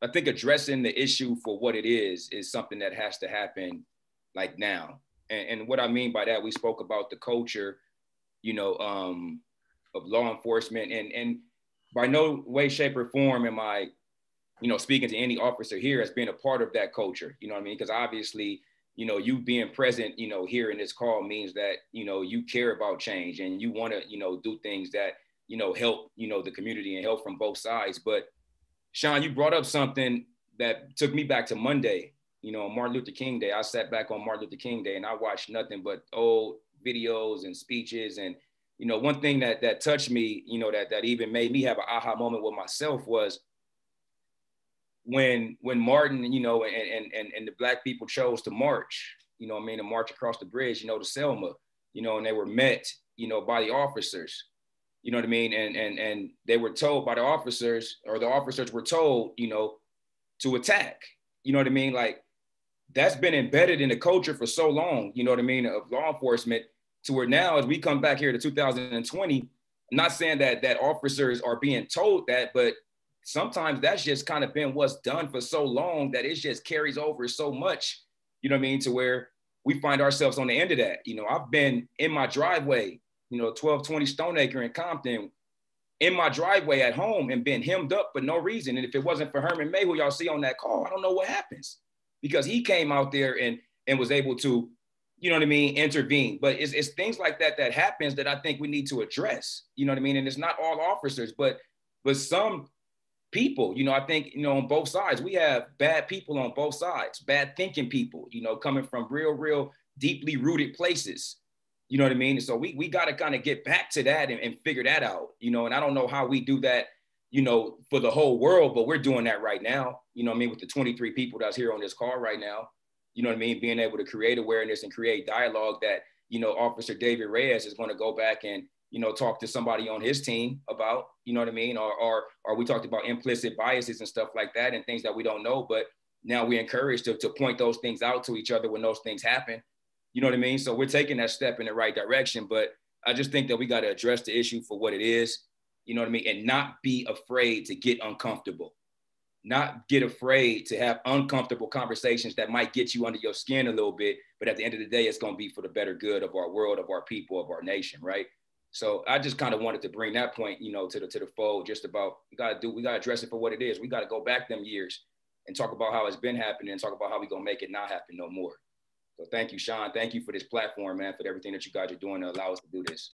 I think addressing the issue for what it is something that has to happen like now. And what I mean by that, we spoke about the culture, you know, of law enforcement, and by no way, shape, or form am I, you know, speaking to any officer here as being a part of that culture. You know what I mean? Because obviously, you know, you being present, you know, here in this call means that, you know, you care about change and you want to, you know, do things that, you know, help, you know, the community and help from both sides. But Sean, you brought up something that took me back to Monday, you know, Martin Luther King Day. I sat back on Martin Luther King Day and I watched nothing but old videos and speeches. And, you know, one thing that touched me, you know, that even made me have an aha moment with myself was when Martin, you know, and the Black people chose to march, you know what I mean, to march across the bridge, you know, to Selma, you know, and they were met, you know, by the officers, you know what I mean? And they were told by the officers, or the officers were told, you know, to attack, you know what I mean? Like, that's been embedded in the culture for so long, you know what I mean, of law enforcement, to where now as we come back here to 2020, I'm not saying that officers are being told that, but sometimes that's just kind of been what's done for so long that it just carries over so much, you know what I mean, to where we find ourselves on the end of that. You know, I've been in my driveway, you know, 1220 Stoneacre in Compton, in my driveway at home and been hemmed up for no reason. And if it wasn't for Herman May, who y'all see on that call, I don't know what happens, because he came out there and was able to, you know what I mean, intervene. But it's things like that happens that I think we need to address, you know what I mean? And it's not all officers, but some people, you know, I think, you know, on both sides, we have bad people on both sides, bad thinking people, you know, coming from real deeply rooted places, you know what I mean? And so we got to kind of get back to that and figure that out, you know, and I don't know how we do that, you know, for the whole world, but we're doing that right now, you know what I mean, with the 23 people that's here on this call right now, you know what I mean, being able to create awareness and create dialogue that, you know, Officer David Reyes is going to go back and, you know, talk to somebody on his team about, you know what I mean? Or we talked about implicit biases and stuff like that and things that we don't know, but now we're encouraged to point those things out to each other when those things happen. You know what I mean? So we're taking that step in the right direction, but I just think that we got to address the issue for what it is, you know what I mean? And not be afraid to get uncomfortable, not get afraid to have uncomfortable conversations that might get you under your skin a little bit, but at the end of the day, it's going to be for the better good of our world, of our people, of our nation, right? So I just kind of wanted to bring that point, you know, to the fold, just about we got to address it for what it is. We got to go back them years and talk about how it's been happening and talk about how we going to make it not happen no more. So thank you, Sean. Thank you for this platform, man, for everything that you guys are doing to allow us to do this.